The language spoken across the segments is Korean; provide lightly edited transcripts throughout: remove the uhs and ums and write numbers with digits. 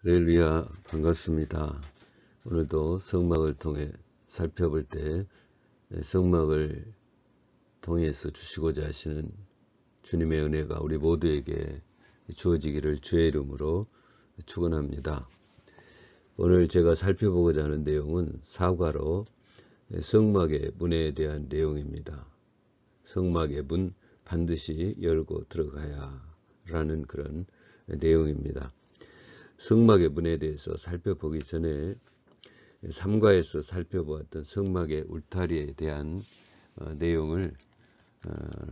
할렐루야, 반갑습니다. 오늘도 성막을 통해 살펴볼 때 성막을 통해서 주시고자 하시는 주님의 은혜가 우리 모두에게 주어지기를 주의 이름으로 축원합니다. 오늘 제가 살펴보고자 하는 내용은 사과로 성막의 문에 대한 내용입니다. 성막의 문 반드시 열고 들어가야 라는 그런 내용입니다. 성막의 문에 대해서 살펴보기 전에 3과에서 살펴보았던 성막의 울타리에 대한 내용을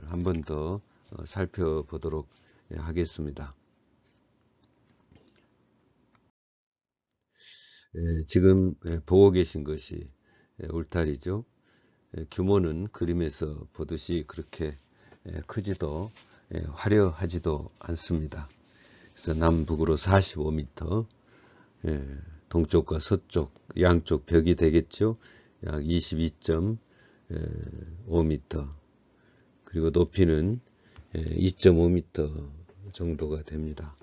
한 번 더 살펴보도록 하겠습니다. 지금 보고 계신 것이 울타리죠. 규모는 그림에서 보듯이 그렇게 크지도 화려하지도 않습니다. 그래서 남북으로 45m, 동쪽과 서쪽 양쪽 벽이 되겠죠. 약 22.5m, 그리고 높이는 2.5m 정도가 됩니다.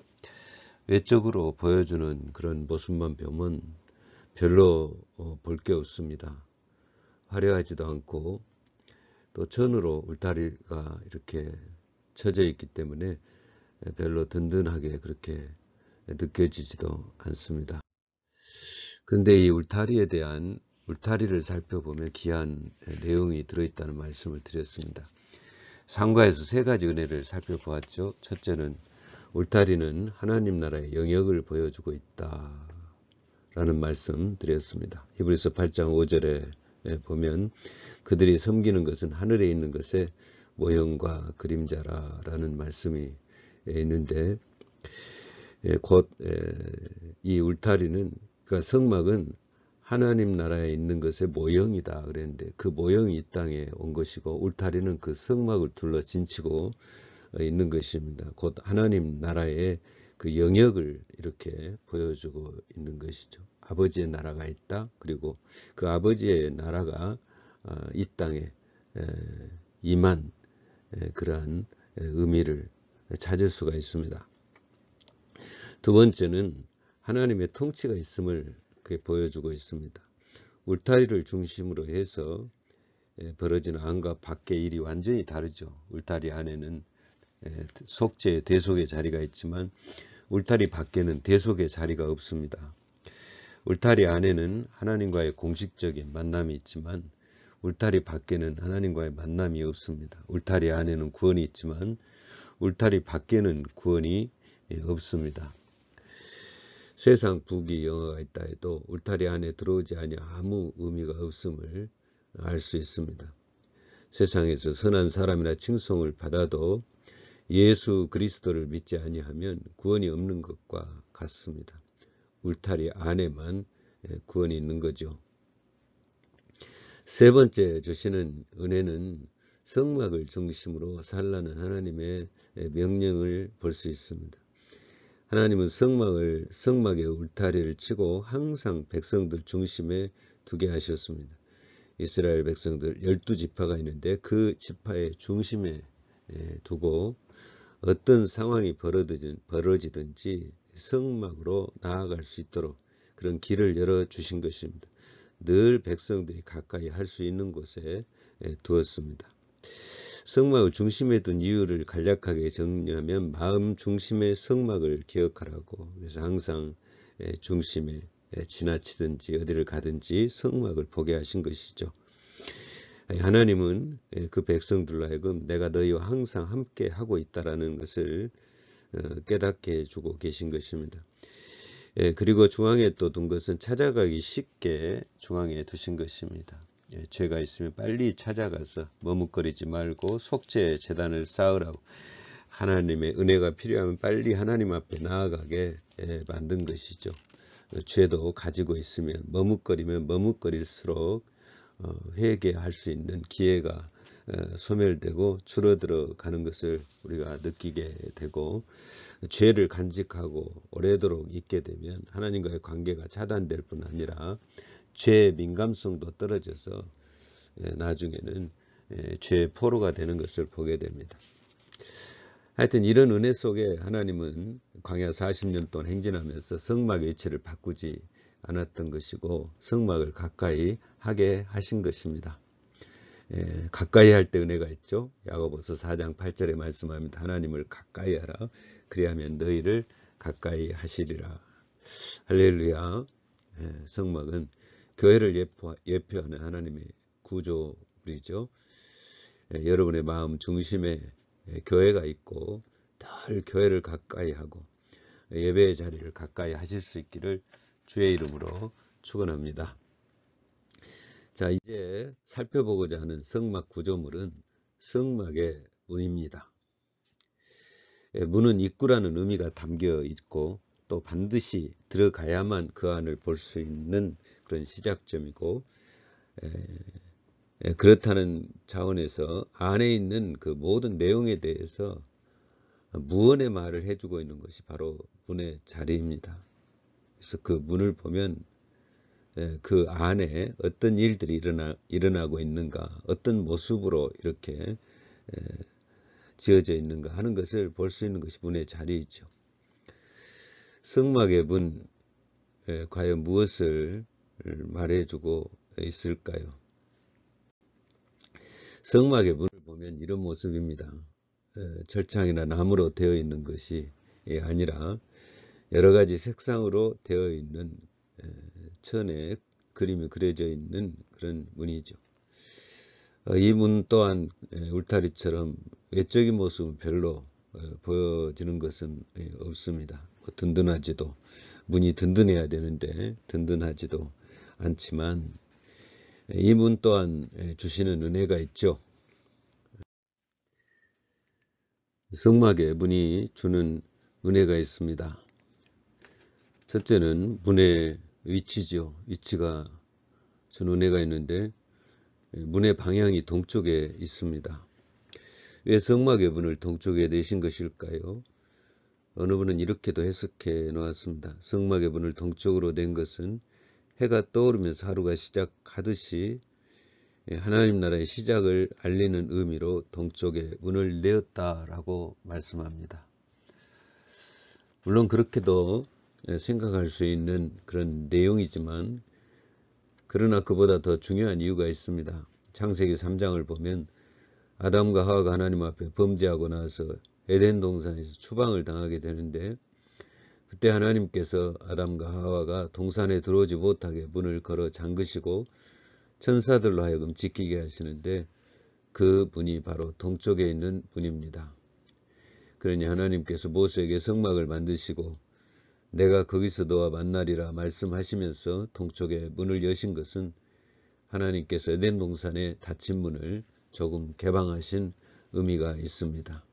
외적으로 보여주는 그런 모습만 보면 별로 볼 게 없습니다. 화려하지도 않고 또 전으로 울타리가 이렇게 쳐져 있기 때문에 별로 든든하게 그렇게 느껴지지도 않습니다. 그런데 이 울타리를 살펴보면 귀한 내용이 들어있다는 말씀을 드렸습니다. 상과에서 세 가지 은혜를 살펴보았죠. 첫째는 울타리는 하나님 나라의 영역을 보여주고 있다라는 말씀 드렸습니다. 히브리서 8장 5절에 보면 그들이 섬기는 것은 하늘에 있는 것의 모형과 그림자라는 말씀이 있는데, 곧 이 울타리는, 그러니까 성막은 하나님 나라에 있는 것의 모형이다 그랬는데 그 모형이 이 땅에 온 것이고 울타리는 그 성막을 둘러 진치고 있는 것입니다. 곧 하나님 나라의 그 영역을 이렇게 보여주고 있는 것이죠. 아버지의 나라가 있다. 그리고 그 아버지의 나라가 이 땅에 임한 그러한 의미를 찾을 수가 있습니다. 두 번째는 하나님의 통치가 있음을 보여주고 있습니다. 울타리를 중심으로 해서 벌어지는 안과 밖의 일이 완전히 다르죠. 울타리 안에는 속죄, 대속의 자리가 있지만 울타리 밖에는 대속의 자리가 없습니다. 울타리 안에는 하나님과의 공식적인 만남이 있지만 울타리 밖에는 하나님과의 만남이 없습니다. 울타리 안에는 구원이 있지만 울타리 밖에는 구원이 없습니다. 세상 부귀 영화가 있다 해도 울타리 안에 들어오지 아니하 아무 의미가 없음을 알 수 있습니다. 세상에서 선한 사람이나 칭송을 받아도 예수 그리스도를 믿지 아니하면 구원이 없는 것과 같습니다. 울타리 안에만 구원이 있는 거죠. 세 번째 주시는 은혜는 성막을 중심으로 살라는 하나님의 명령을 볼 수 있습니다. 하나님은 성막의 울타리를 치고 항상 백성들 중심에 두게 하셨습니다. 이스라엘 백성들 12지파가 있는데 그 지파의 중심에 두고 어떤 상황이 벌어지든지 성막으로 나아갈 수 있도록 그런 길을 열어주신 것입니다. 늘 백성들이 가까이 할 수 있는 곳에 두었습니다. 성막을 중심에 둔 이유를 간략하게 정리하면 마음 중심의 성막을 기억하라고, 그래서 항상 중심에 지나치든지 어디를 가든지 성막을 보게 하신 것이죠. 하나님은 그 백성들로 하여금 내가 너희와 항상 함께 하고 있다라는 것을 깨닫게 해주고 계신 것입니다. 그리고 중앙에 또 둔 것은 찾아가기 쉽게 중앙에 두신 것입니다. 죄가 있으면 빨리 찾아가서 머뭇거리지 말고 속죄 제단을 쌓으라고, 하나님의 은혜가 필요하면 빨리 하나님 앞에 나아가게 만든 것이죠. 죄도 가지고 있으면 머뭇거리면 머뭇거릴수록 회개할 수 있는 기회가 소멸되고 줄어들어 가는 것을 우리가 느끼게 되고, 죄를 간직하고 오래도록 있게 되면 하나님과의 관계가 차단될 뿐 아니라 죄의 민감성도 떨어져서 나중에는 죄의 포로가 되는 것을 보게 됩니다. 하여튼 이런 은혜 속에 하나님은 광야 40년 동안 행진하면서 성막의 위치를 바꾸지 않았던 것이고 성막을 가까이 하게 하신 것입니다. 가까이 할 때 은혜가 있죠. 야고보서 4장 8절에 말씀합니다. 하나님을 가까이 하라. 그리하면 너희를 가까이 하시리라. 할렐루야. 성막은 교회를 예표하는 하나님의 구조물이죠. 여러분의 마음 중심에 교회가 있고 늘 교회를 가까이 하고 예배의 자리를 가까이 하실 수 있기를 주의 이름으로 축원합니다. 자, 이제 살펴보고자 하는 성막 구조물은 성막의 문입니다. 문은 입구라는 의미가 담겨 있고 또 반드시 들어가야만 그 안을 볼 수 있는 그런 시작점이고, 그렇다는 차원에서 안에 있는 그 모든 내용에 대해서 무언의 말을 해주고 있는 것이 바로 문의 자리입니다. 그래서 그 문을 보면 그 안에 어떤 일들이 일어나고 있는가, 어떤 모습으로 이렇게 지어져 있는가 하는 것을 볼 수 있는 것이 문의 자리이죠. 성막의 문, 과연 무엇을 말해주고 있을까요? 성막의 문을 보면 이런 모습입니다. 철창이나 나무로 되어 있는 것이 아니라 여러 가지 색상으로 되어 있는 천에 그림이 그려져 있는 그런 문이죠. 이 문 또한 울타리처럼 외적인 모습은 별로 보여지는 것은 없습니다. 든든하지도, 문이 든든해야 되는데 든든하지도 않지만 이 문 또한 주시는 은혜가 있죠. 성막에 문이 주는 은혜가 있습니다. 첫째는 문의 위치죠. 위치가 주는 은혜가 있는데 문의 방향이 동쪽에 있습니다. 왜 성막의 문을 동쪽에 내신 것일까요? 어느 분은 이렇게도 해석해 놓았습니다. 성막의 문을 동쪽으로 낸 것은 해가 떠오르면서 하루가 시작하듯이 하나님 나라의 시작을 알리는 의미로 동쪽에 문을 내었다라고 말씀합니다. 물론 그렇게도 생각할 수 있는 그런 내용이지만 그러나 그보다 더 중요한 이유가 있습니다. 창세기 3장을 보면 아담과 하와가 하나님 앞에 범죄하고 나서 에덴 동산에서 추방을 당하게 되는데 그때 하나님께서 아담과 하와가 동산에 들어오지 못하게 문을 걸어 잠그시고 천사들로 하여금 지키게 하시는데 그 문이 바로 동쪽에 있는 문입니다. 그러니 하나님께서 모세에게 성막을 만드시고 내가 거기서 너와 만나리라 말씀하시면서 동쪽에 문을 여신 것은 하나님께서 에덴 동산에 닫힌 문을 조금 개방하신 의미가 있습니다.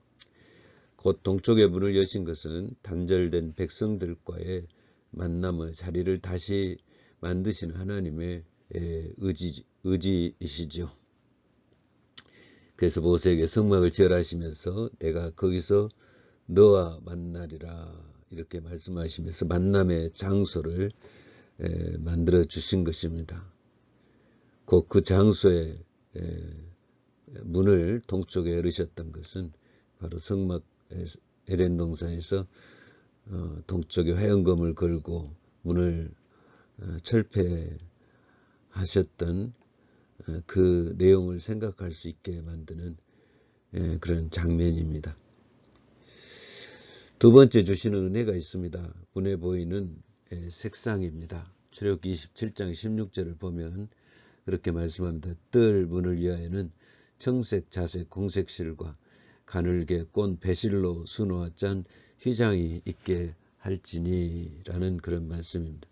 곧 동쪽에 문을 여신 것은 단절된 백성들과의 만남의 자리를 다시 만드신 하나님의 의지이시죠. 그래서 모세에게 성막을 지으라 하시면서 내가 거기서 너와 만나리라 이렇게 말씀하시면서 만남의 장소를 만들어 주신 것입니다. 곧 그 장소에 문을 동쪽에 열으셨던 것은 바로 성막 에덴 동산에서 동쪽에 화영검을 걸고 문을 철폐하셨던 그 내용을 생각할 수 있게 만드는 그런 장면입니다. 두 번째 주시는 은혜가 있습니다. 문에 보이는 색상입니다. 출애굽기 27장 16절을 보면 그렇게 말씀합니다. 뜰 문을 위하여는 청색, 자색, 공색 실과 가늘게 꼰 배실로 수놓아 짠 휘장이 있게 할지니 라는 그런 말씀입니다.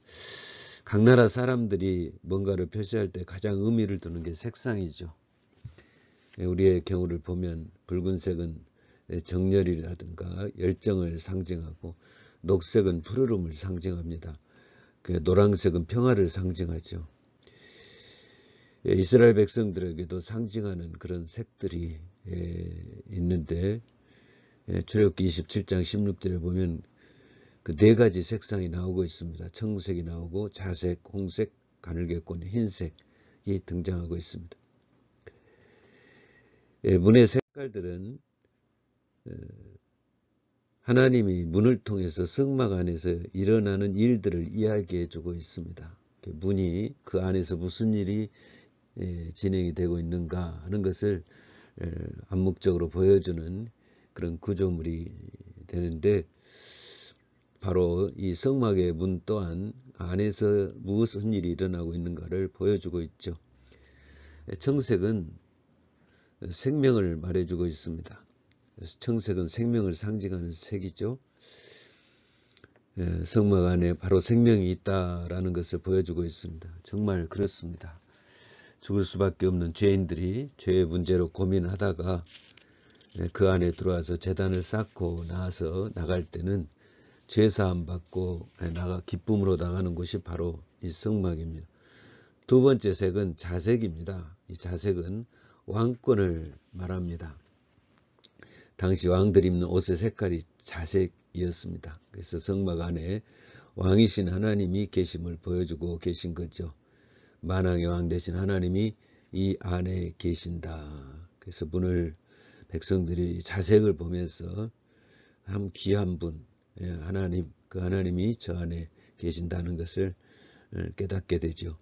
각 나라 사람들이 뭔가를 표시할 때 가장 의미를 두는 게 색상이죠. 우리의 경우를 보면 붉은색은 정열이라든가 열정을 상징하고 녹색은 푸르름을 상징합니다. 노란색은 평화를 상징하죠. 이스라엘 백성들에게도 상징하는 그런 색들이 있는데 출애굽기 27장 16절에 보면 그 네 가지 색상이 나오고 있습니다. 청색이 나오고 자색, 홍색, 가늘게 꼰 흰색이 등장하고 있습니다. 문의 색깔들은 하나님이 문을 통해서 성막 안에서 일어나는 일들을 이야기해 주고 있습니다. 문이 그 안에서 무슨 일이 진행이 되고 있는가 하는 것을 암묵적으로 보여주는 그런 구조물이 되는데, 바로 이 성막의 문 또한 안에서 무슨 일이 일어나고 있는가를 보여주고 있죠. 청색은 생명을 말해주고 있습니다. 청색은 생명을 상징하는 색이죠. 성막 안에 바로 생명이 있다라는 것을 보여주고 있습니다. 정말 그렇습니다. 죽을 수밖에 없는 죄인들이 죄의 문제로 고민하다가 그 안에 들어와서 제단을 쌓고 나와서 나갈 때는 죄사함 받고 기쁨으로 나가는 곳이 바로 이 성막입니다. 두 번째 색은 자색입니다. 이 자색은 왕권을 말합니다. 당시 왕들이 입는 옷의 색깔이 자색이었습니다. 그래서 성막 안에 왕이신 하나님이 계심을 보여주고 계신 거죠. 만왕의 왕 되신 하나님이 이 안에 계신다. 그래서 문을 백성들이 자색을 보면서 참 귀한 분, 하나님, 그 하나님이 저 안에 계신다는 것을 깨닫게 되죠.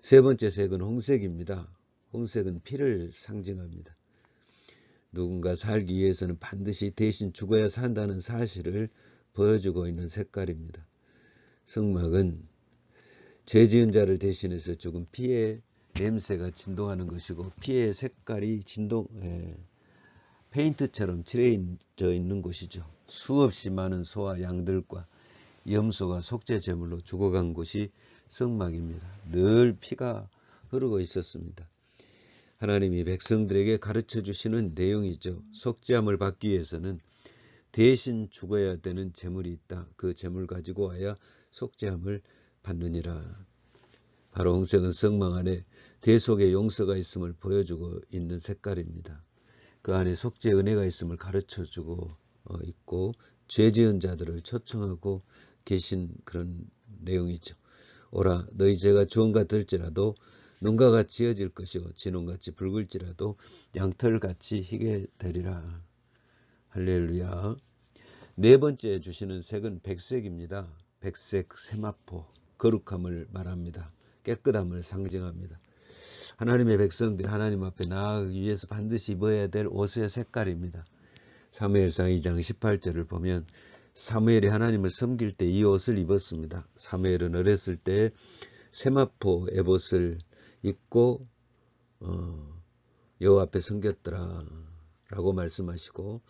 세 번째 색은 홍색입니다. 홍색은 피를 상징합니다. 누군가 살기 위해서는 반드시 대신 죽어야 산다는 사실을 보여주고 있는 색깔입니다. 성막은 죄 지은 자를 대신해서 죽은 피의 냄새가 진동하는 것이고, 피의 색깔이 페인트처럼 칠해져 있는 곳이죠. 수없이 많은 소와 양들과 염소가 속죄 제물로 죽어간 곳이 성막입니다. 늘 피가 흐르고 있었습니다. 하나님이 백성들에게 가르쳐 주시는 내용이죠. 속죄함을 받기 위해서는 대신 죽어야 되는 제물이 있다. 그 제물 가지고 와야 속죄함을 받느니라. 바로 홍색은 성막 안에 대속의 용서가 있음을 보여주고 있는 색깔입니다. 그 안에 속죄 은혜가 있음을 가르쳐주고 있고, 죄 지은 자들을 초청하고 계신 그런 내용이죠. 오라, 너희 죄가 주홍 같을지라도 눈과 같이 어질 것이고 진홍같이 붉을지라도 양털같이 희게 되리라. 할렐루야. 네 번째 주시는 색은 백색입니다. 백색 세마포, 거룩함을 말합니다. 깨끗함을 상징합니다. 하나님의 백성들이 하나님 앞에 나아가기 위해서 반드시 입어야 될 옷의 색깔입니다. 사무엘상 2장 18절을 보면 사무엘이 하나님을 섬길 때 이 옷을 입었습니다. 사무엘은 어렸을 때 세마포 에봇을 입고 여호와 앞에 섬겼더라 라고 말씀하시고,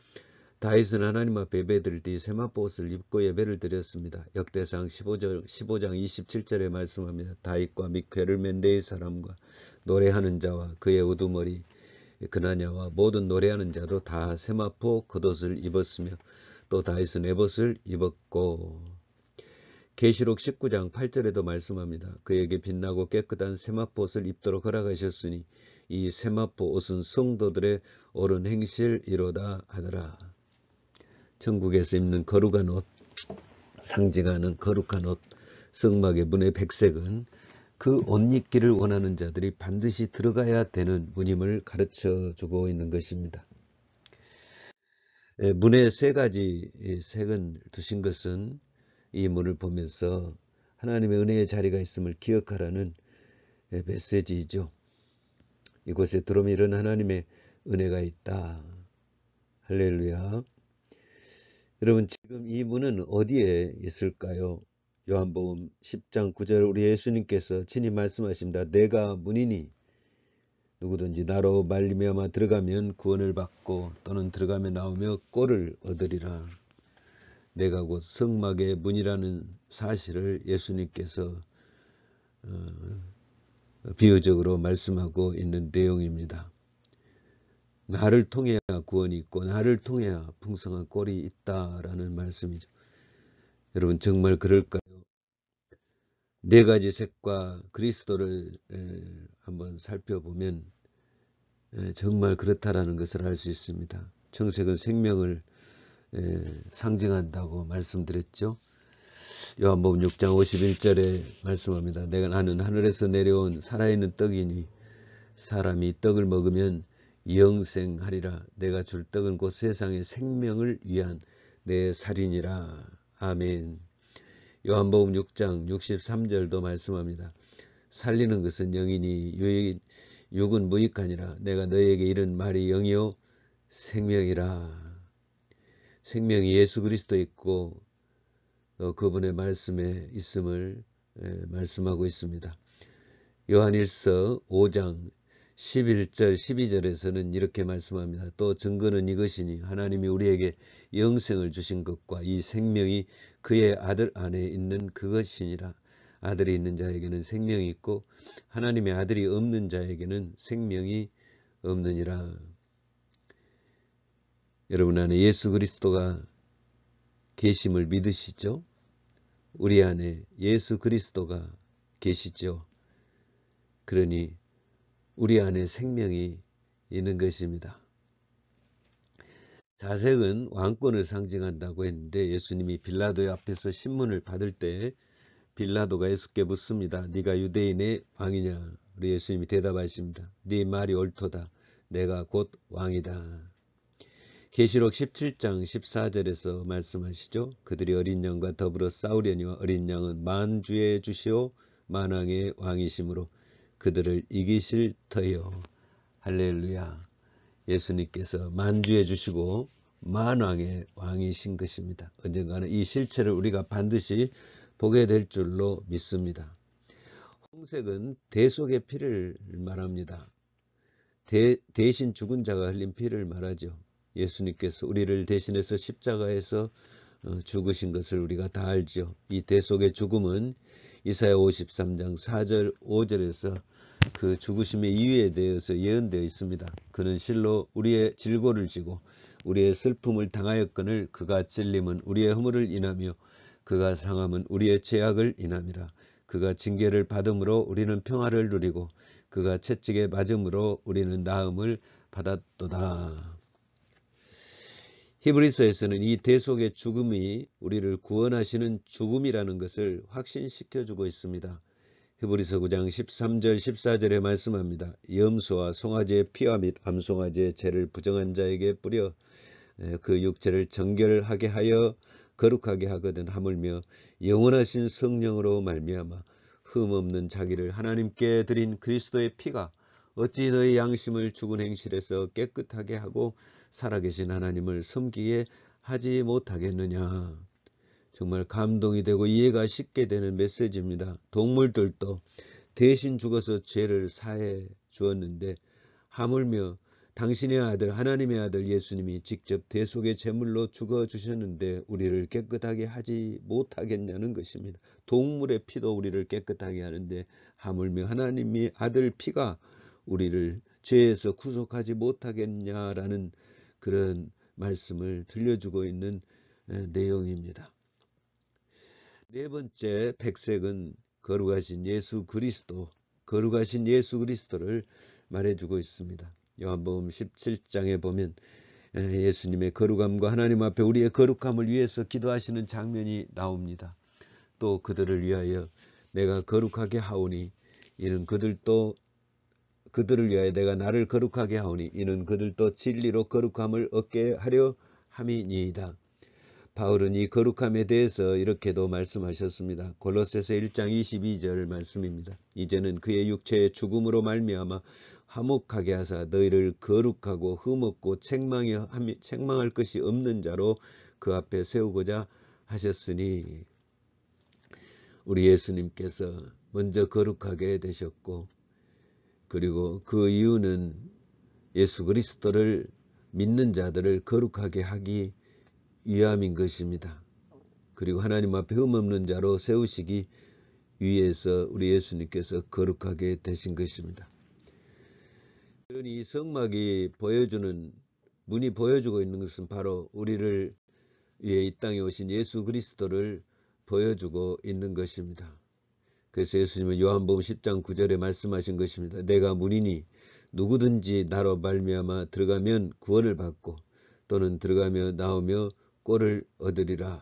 다윗은 하나님 앞에 예배드릴 때 세마포 옷을 입고 예배를 드렸습니다. 역대상 15장 27절에 말씀합니다. 다윗과 미크엘을 맨 네 사람과 노래하는 자와 그의 우두머리 그나냐와 모든 노래하는 자도 다 세마포 겉옷을 입었으며, 또 다윗은 에봇을 입었고, 계시록 19장 8절에도 말씀합니다. 그에게 빛나고 깨끗한 세마포 옷을 입도록 허락하셨으니 이 세마포 옷은 성도들의 옳은 행실이로다 하더라. 천국에서 입는 거룩한 옷, 상징하는 거룩한 옷, 성막의 문의 백색은 그 옷 입기를 원하는 자들이 반드시 들어가야 되는 문임을 가르쳐주고 있는 것입니다. 문의 세 가지 색을 두신 것은 이 문을 보면서 하나님의 은혜의 자리가 있음을 기억하라는 메시지이죠. 이곳에 들어오면 이런 하나님의 은혜가 있다. 할렐루야. 여러분, 지금 이 문은 어디에 있을까요? 요한복음 10장 9절 우리 예수님께서 친히 말씀하십니다. 내가 문이니 누구든지 나로 말미암아 들어가면 구원을 받고 또는 들어가며 나오며 꼴을 얻으리라. 내가 곧 성막의 문이라는 사실을 예수님께서 비유적으로 말씀하고 있는 내용입니다. 나를 통해야 구원이 있고 나를 통해야 풍성한 꼴이 있다라는 말씀이죠. 여러분, 정말 그럴까요? 네 가지 색과 그리스도를 한번 살펴보면 정말 그렇다라는 것을 알 수 있습니다. 청색은 생명을 상징한다고 말씀드렸죠. 요한복음 6장 51절에 말씀합니다. 나는 하늘에서 내려온 살아있는 떡이니 사람이 떡을 먹으면 영생하리라. 내가 줄 떡은 곧 세상의 생명을 위한 내 살이니라. 아멘. 요한복음 6장 63절도 말씀합니다. 살리는 것은 영이니 육은 무익하니라. 내가 너희에게 이른 말이 영이요 생명이라. 생명이 예수 그리스도 있고 그분의 말씀에 있음을 말씀하고 있습니다. 요한일서 5장 11절 12절에서는 이렇게 말씀합니다. 또 증거는 이것이니 하나님이 우리에게 영생을 주신 것과 이 생명이 그의 아들 안에 있는 그것이니라. 아들이 있는 자에게는 생명이 있고 하나님의 아들이 없는 자에게는 생명이 없느니라. 여러분 안에 예수 그리스도가 계심을 믿으시죠? 우리 안에 예수 그리스도가 계시죠? 그러니 우리 안에 생명이 있는 것입니다. 자색은 왕권을 상징한다고 했는데 예수님이 빌라도의 앞에서 신문을 받을 때 빌라도가 예수께 묻습니다. 네가 유대인의 왕이냐? 우리 예수님이 대답하십니다. 네 말이 옳도다. 내가 곧 왕이다. 계시록 17장 14절에서 말씀하시죠. 그들이 어린 양과 더불어 싸우려니와 어린 양은 만주의 주시오 만왕의 왕이시므로 그들을 이기실 터요. 할렐루야. 예수님께서 만주의 주시고 만왕의 왕이신 것입니다. 언젠가는 이 실체를 우리가 반드시 보게 될 줄로 믿습니다. 홍색은 대속의 피를 말합니다. 대신 죽은 자가 흘린 피를 말하죠. 예수님께서 우리를 대신해서 십자가에서 죽으신 것을 우리가 다 알죠. 이 대속의 죽음은 이사야 53장 4절 5절에서 그 죽으심의 이유에 대해서 예언되어 있습니다. 그는 실로 우리의 질고를 지고 우리의 슬픔을 당하였거늘 그가 찔림은 우리의 허물을 인하며 그가 상함은 우리의 죄악을 인함이라. 그가 징계를 받음으로 우리는 평화를 누리고 그가 채찍에 맞음으로 우리는 나음을 받았도다. 히브리서에서는 이 대속의 죽음이 우리를 구원하시는 죽음이라는 것을 확신시켜주고 있습니다. 히브리서 9장 13절 14절에 말씀합니다. 염소와 송아지의 피와 및 암송아지의 죄를 부정한 자에게 뿌려 그 육체를 정결하게 하여 거룩하게 하거든 하물며 영원하신 성령으로 말미암아 흠없는 자기를 하나님께 드린 그리스도의 피가 어찌 너희 양심을 죽은 행실에서 깨끗하게 하고 살아계신 하나님을 섬기게 하지 못하겠느냐. 정말 감동이 되고 이해가 쉽게 되는 메시지입니다. 동물들도 대신 죽어서 죄를 사해 주었는데 하물며 당신의 아들 하나님의 아들 예수님이 직접 대속의 제물로 죽어주셨는데 우리를 깨끗하게 하지 못하겠냐는 것입니다. 동물의 피도 우리를 깨끗하게 하는데 하물며 하나님의 아들 피가 우리를 죄에서 구속하지 못하겠냐라는 그런 말씀을 들려주고 있는 내용입니다. 네 번째 백색은 거룩하신 예수 그리스도를 말해주고 있습니다. 요한복음 17장에 보면 예수님의 거룩함과 하나님 앞에 우리의 거룩함을 위해서 기도하시는 장면이 나옵니다. 또 그들을 위하여 내가 거룩하게 하오니 이는 그들을 위하여 내가 나를 거룩하게 하오니 이는 그들도 진리로 거룩함을 얻게 하려 함이니이다. 바울은 이 거룩함에 대해서 이렇게도 말씀하셨습니다. 골로새서 1장 22절 말씀입니다. 이제는 그의 육체의 죽음으로 말미암아 화목하게 하사 너희를 거룩하고 흠없고 책망할 것이 없는 자로 그 앞에 세우고자 하셨으니 우리 예수님께서 먼저 거룩하게 되셨고 그리고 그 이유는 예수 그리스도를 믿는 자들을 거룩하게 하기 위함인 것입니다. 그리고 하나님 앞에 흠없는 자로 세우시기 위해서 우리 예수님께서 거룩하게 되신 것입니다. 이 성막이 문이 보여주고 있는 것은 바로 우리를 위해 이 땅에 오신 예수 그리스도를 보여주고 있는 것입니다. 그래서 예수님은 요한복음 10장 9절에 말씀하신 것입니다. 내가 문이니 누구든지 나로 말미암아 들어가면 구원을 받고 또는 들어가며 나오며 꼴을 얻으리라.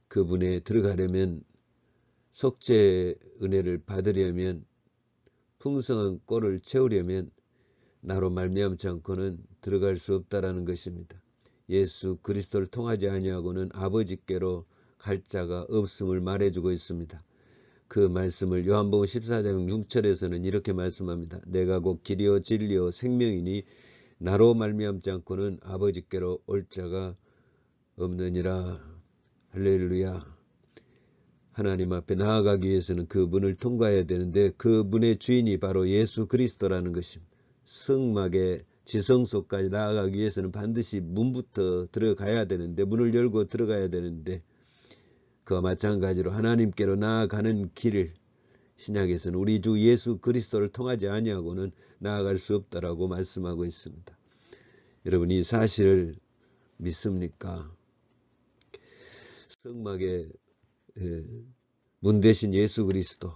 그분에 들어가려면 속죄의 은혜를 받으려면 풍성한 꼴을 채우려면 나로 말미암지 않고는 들어갈 수 없다라는 것입니다. 예수 그리스도를 통하지 아니하고는 아버지께로 갈 자가 없음을 말해주고 있습니다. 그 말씀을 요한복음 14장 6절에서는 이렇게 말씀합니다. 내가 곧 길이요 진리요 생명이니 나로 말미암지 않고는 아버지께로 올 자가 없느니라. 할렐루야. 하나님 앞에 나아가기 위해서는 그 문을 통과해야 되는데 그 문의 주인이 바로 예수 그리스도라는 것입니다. 성막의 지성소까지 나아가기 위해서는 반드시 문부터 들어가야 되는데, 문을 열고 들어가야 되는데, 그와 마찬가지로 하나님께로 나아가는 길을 신약에서는 우리 주 예수 그리스도를 통하지 아니하고는 나아갈 수 없다라고 말씀하고 있습니다. 여러분, 이 사실을 믿습니까? 성막의 문 대신 예수 그리스도,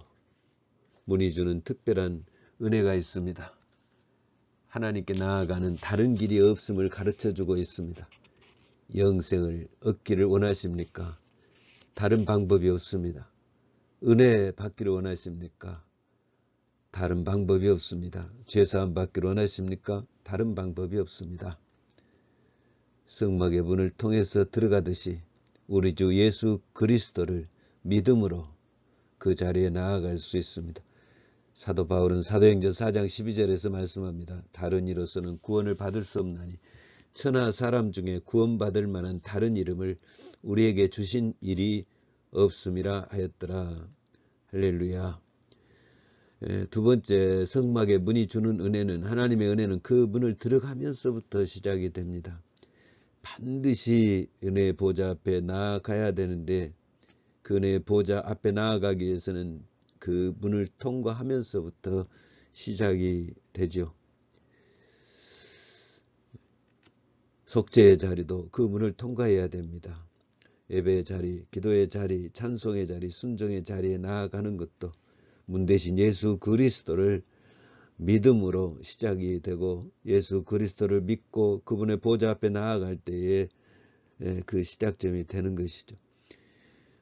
문이 주는 특별한 은혜가 있습니다. 하나님께 나아가는 다른 길이 없음을 가르쳐주고 있습니다. 영생을 얻기를 원하십니까? 다른 방법이 없습니다. 은혜 받기를 원하십니까? 다른 방법이 없습니다. 죄사함 받기를 원하십니까? 다른 방법이 없습니다. 성막의 문을 통해서 들어가듯이 우리 주 예수 그리스도를 믿음으로 그 자리에 나아갈 수 있습니다. 사도 바울은 사도행전 4장 12절에서 말씀합니다. 다른 이로서는 구원을 받을 수 없나니 천하 사람 중에 구원받을 만한 다른 이름을 우리에게 주신 일이 없음이라 하였더라. 할렐루야. 두 번째, 성막의 문이 주는 은혜는, 하나님의 은혜는 그 문을 들어가면서부터 시작이 됩니다. 반드시 은혜의 보좌 앞에 나아가야 되는데 그 은혜의 보좌 앞에 나아가기 위해서는 그 문을 통과하면서부터 시작이 되죠. 속죄의 자리도 그 문을 통과해야 됩니다. 예배의 자리, 기도의 자리, 찬송의 자리, 순종의 자리에 나아가는 것도 문 대신 예수 그리스도를 믿음으로 시작이 되고, 예수 그리스도를 믿고 그분의 보좌 앞에 나아갈 때에 그 시작점이 되는 것이죠.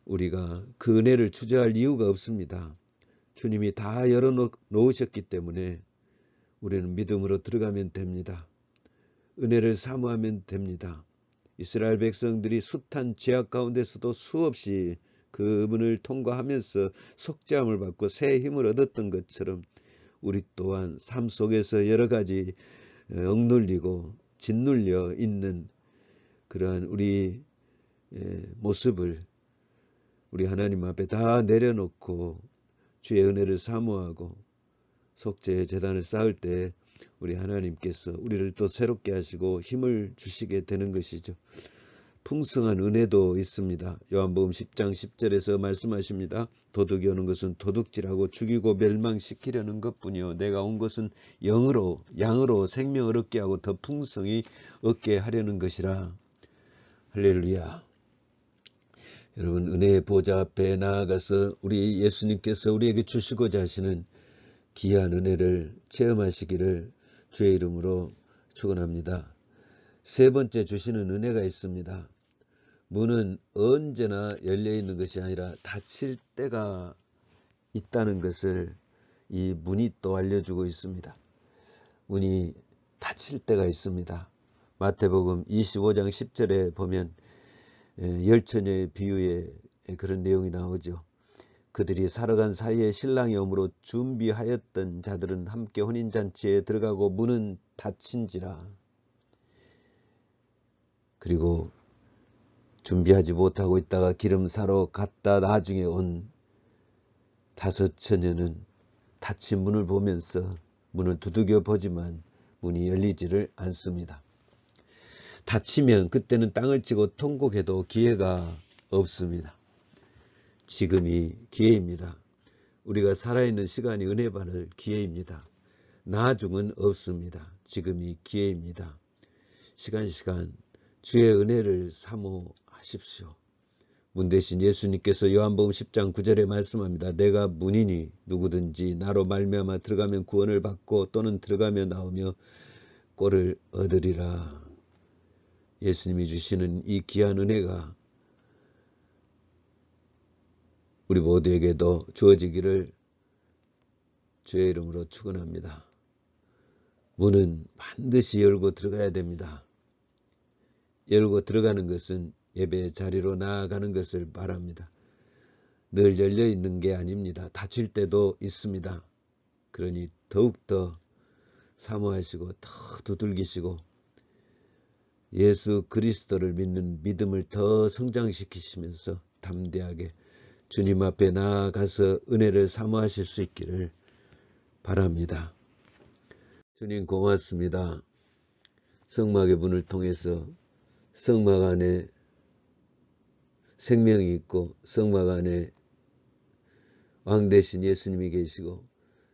우리가 그 은혜를 주저할 이유가 없습니다. 주님이 다 열어놓으셨기 때문에 우리는 믿음으로 들어가면 됩니다. 은혜를 사모하면 됩니다. 이스라엘 백성들이 숱한 죄악 가운데서도 수없이 그 문을 통과하면서 속죄함을 받고 새 힘을 얻었던 것처럼 우리 또한 삶 속에서 여러 가지 억눌리고 짓눌려 있는 그러한 우리 모습을 우리 하나님 앞에 다 내려놓고 주의 은혜를 사모하고 속죄의 제단을 쌓을 때 우리 하나님께서 우리를 또 새롭게 하시고 힘을 주시게 되는 것이죠. 풍성한 은혜도 있습니다. 요한복음 10장 10절에서 말씀하십니다. 도둑이 오는 것은 도둑질하고 죽이고 멸망시키려는 것뿐이요 내가 온 것은 양으로 생명을 얻게 하고 더 풍성히 얻게 하려는 것이라. 할렐루야. 여러분, 은혜의 보좌 앞에 나아가서 우리 예수님께서 우리에게 주시고자 하시는 귀한 은혜를 체험하시기를 주의 이름으로 축원합니다. 세 번째, 주시는 은혜가 있습니다. 문은 언제나 열려있는 것이 아니라 닫힐 때가 있다는 것을 이 문이 또 알려주고 있습니다. 문이 닫힐 때가 있습니다. 마태복음 25장 10절에 보면 열처녀의 비유에 그런 내용이 나오죠. 그들이 살아간 사이에 신랑이 오므로 준비하였던 자들은 함께 혼인잔치에 들어가고 문은 닫힌지라. 그리고 준비하지 못하고 있다가 기름 사러 갔다 나중에 온 다섯 처녀는 닫힌 문을 보면서 문을 두들겨 보지만 문이 열리지를 않습니다. 닫히면 그때는 땅을 치고 통곡해도 기회가 없습니다. 지금이 기회입니다. 우리가 살아있는 시간이 은혜 받을 기회입니다. 나중은 없습니다. 지금이 기회입니다. 시간 주의 은혜를 사모하십시오. 문 대신 예수님께서 요한복음 10장 9절에 말씀합니다. 내가 문이니 누구든지 나로 말미암아 들어가면 구원을 받고 또는 들어가며 나오며 꼴을 얻으리라. 예수님이 주시는 이 귀한 은혜가 우리 모두에게도 주어지기를 주의 이름으로 축원합니다. 문은 반드시 열고 들어가야 됩니다. 열고 들어가는 것은 예배 자리로 나아가는 것을 말합니다. 늘 열려 있는 게 아닙니다. 닫힐 때도 있습니다. 그러니 더욱더 사모하시고 더 두들기시고 예수 그리스도를 믿는 믿음을 더 성장시키시면서 담대하게 주님 앞에 나아가서 은혜를 사모하실 수 있기를 바랍니다. 주님 고맙습니다. 성막의 문을 통해서 성막 안에 생명이 있고 성막 안에 왕 대신 예수님이 계시고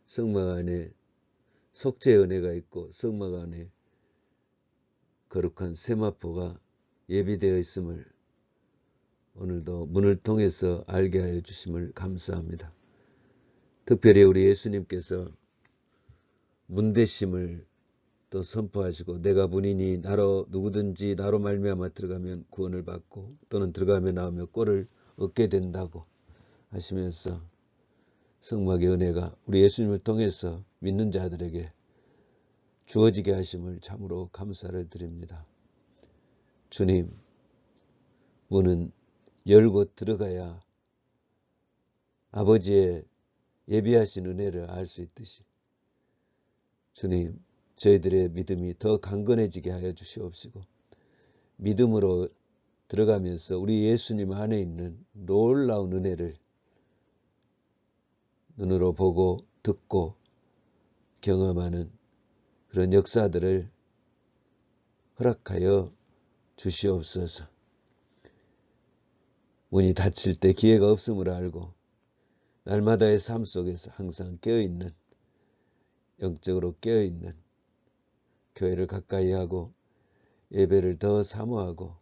성막 안에 속죄의 은혜가 있고 성막 안에 거룩한 세마포가 예비되어 있음을 오늘도 문을 통해서 알게 하여 주심을 감사합니다. 특별히 우리 예수님께서 문대심을 또 선포하시고 내가 문이니 누구든지 나로 말미암아 들어가면 구원을 받고 또는 들어가며 나오며 꼴을 얻게 된다고 하시면서 성막의 은혜가 우리 예수님을 통해서 믿는 자들에게 주어지게 하심을 참으로 감사를 드립니다. 주님, 문은 열고 들어가야 아버지의 예비하신 은혜를 알 수 있듯이 주님, 저희들의 믿음이 더 강건해지게 하여 주시옵시고 믿음으로 들어가면서 우리 예수님 안에 있는 놀라운 은혜를 눈으로 보고 듣고 경험하는 그런 역사들을 허락하여 주시옵소서. 문이 닫힐 때 기회가 없음을 알고 날마다의 삶 속에서 항상 깨어있는, 영적으로 깨어있는 교회를 가까이 하고 예배를 더 사모하고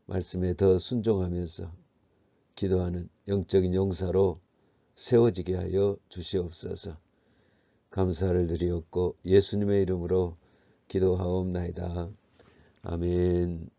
말씀에 더 순종하면서 기도하는 영적인 용사로 세워지게 하여 주시옵소서. 감사를 드리옵고 예수님의 이름으로 기도하옵나이다. 아멘.